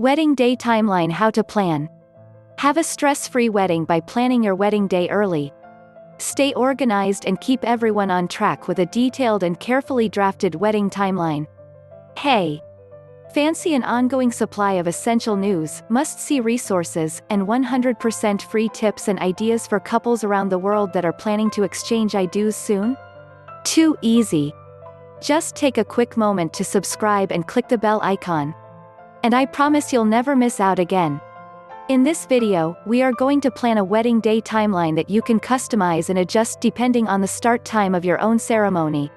Wedding day timeline: how to plan. Have a stress-free wedding by planning your wedding day early. Stay organized and keep everyone on track with a detailed and carefully drafted wedding timeline. Hey! Fancy an ongoing supply of essential news, must-see resources, and 100% free tips and ideas for couples around the world that are planning to exchange I-dos soon? Too easy. Just take a quick moment to subscribe and click the bell icon. And I promise you'll never miss out again. In this video, we are going to plan a wedding day timeline that you can customize and adjust depending on the start time of your own ceremony.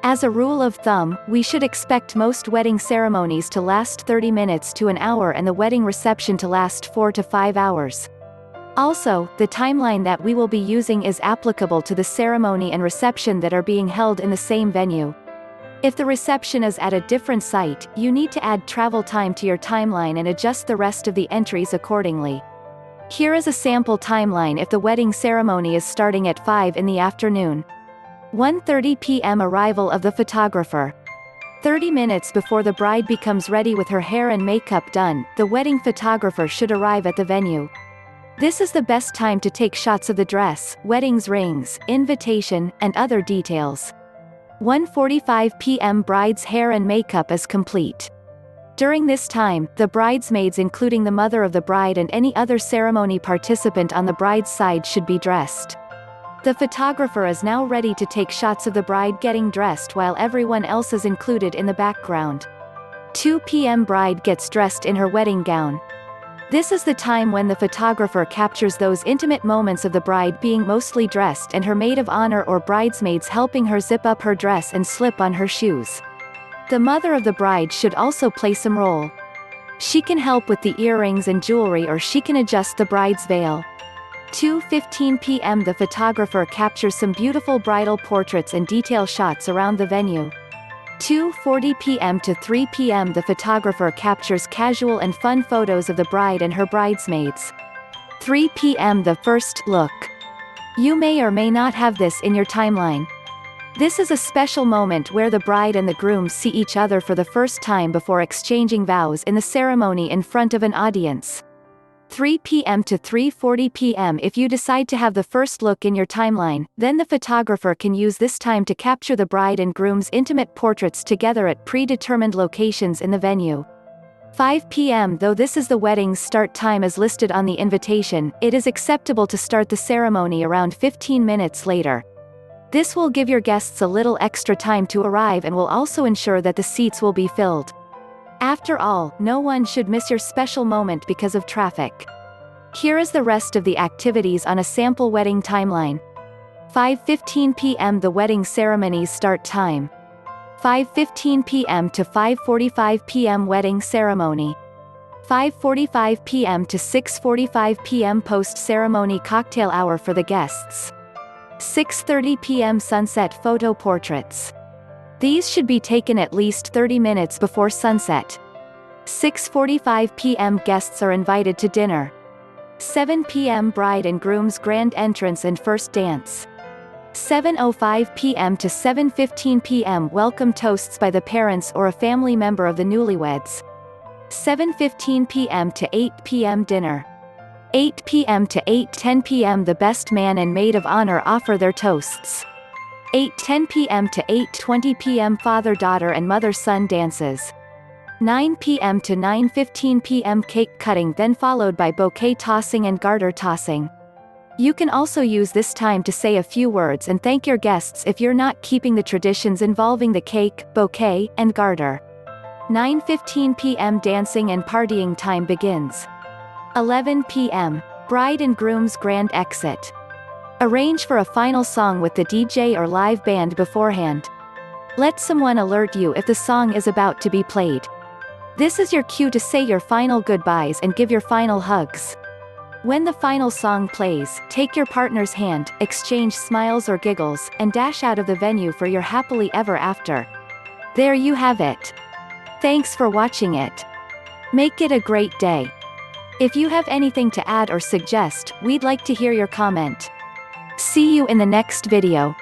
As a rule of thumb, we should expect most wedding ceremonies to last 30 minutes to an hour and the wedding reception to last 4 to 5 hours. Also, the timeline that we will be using is applicable to the ceremony and reception that are being held in the same venue. If the reception is at a different site, you need to add travel time to your timeline and adjust the rest of the entries accordingly. Here is a sample timeline if the wedding ceremony is starting at 5 in the afternoon. 1:30 p.m. arrival of the photographer. 30 minutes before the bride becomes ready with her hair and makeup done, the wedding photographer should arrive at the venue. This is the best time to take shots of the dress, wedding's rings, invitation, and other details. 1:45 p.m. bride's hair and makeup is complete. During this time, the bridesmaids including the mother of the bride and any other ceremony participant on the bride's side should be dressed. The photographer is now ready to take shots of the bride getting dressed while everyone else is included in the background. 2 p.m. bride gets dressed in her wedding gown. This is the time when the photographer captures those intimate moments of the bride being mostly dressed and her maid of honor or bridesmaids helping her zip up her dress and slip on her shoes. The mother of the bride should also play some role. She can help with the earrings and jewelry or she can adjust the bride's veil. 2:15 p.m. the photographer captures some beautiful bridal portraits and detail shots around the venue. 2:40 p.m. to 3 p.m. the photographer captures casual and fun photos of the bride and her bridesmaids. 3 p.m. the first look. You may or may not have this in your timeline. This is a special moment where the bride and the groom see each other for the first time before exchanging vows in the ceremony in front of an audience. 3 p.m. to 3:40 p.m. If you decide to have the first look in your timeline, then the photographer can use this time to capture the bride and groom's intimate portraits together at predetermined locations in the venue. 5 p.m. Though this is the wedding's start time as listed on the invitation, it is acceptable to start the ceremony around 15 minutes later. This will give your guests a little extra time to arrive and will also ensure that the seats will be filled. After all, no one should miss your special moment because of traffic. Here is the rest of the activities on a sample wedding timeline. 5:15 p.m. the wedding ceremony's start time. 5:15 p.m. to 5:45 p.m. wedding ceremony. 5:45 p.m. to 6:45 p.m. post-ceremony cocktail hour for the guests. 6:30 p.m. sunset photo portraits. These should be taken at least 30 minutes before sunset. 6:45 p.m. guests are invited to dinner. 7 p.m. bride and groom's grand entrance and first dance. 7:05 p.m. to 7:15 p.m. welcome toasts by the parents or a family member of the newlyweds. 7:15 p.m. to 8 p.m. dinner. 8 p.m. to 8:10 p.m. the best man and maid of honor offer their toasts. 8:10 p.m. to 8:20 p.m. father-daughter and mother-son dances. 9 p.m. to 9:15 p.m. cake cutting then followed by bouquet tossing and garter tossing. You can also use this time to say a few words and thank your guests if you're not keeping the traditions involving the cake, bouquet, and garter. 9:15 p.m. dancing and partying time begins. 11 p.m. bride and groom's grand exit. Arrange for a final song with the DJ or live band beforehand. Let someone alert you if the song is about to be played. This is your cue to say your final goodbyes and give your final hugs. When the final song plays, take your partner's hand, exchange smiles or giggles, and dash out of the venue for your happily ever after. There you have it. Thanks for watching it. Make it a great day. If you have anything to add or suggest, we'd like to hear your comment. See you in the next video.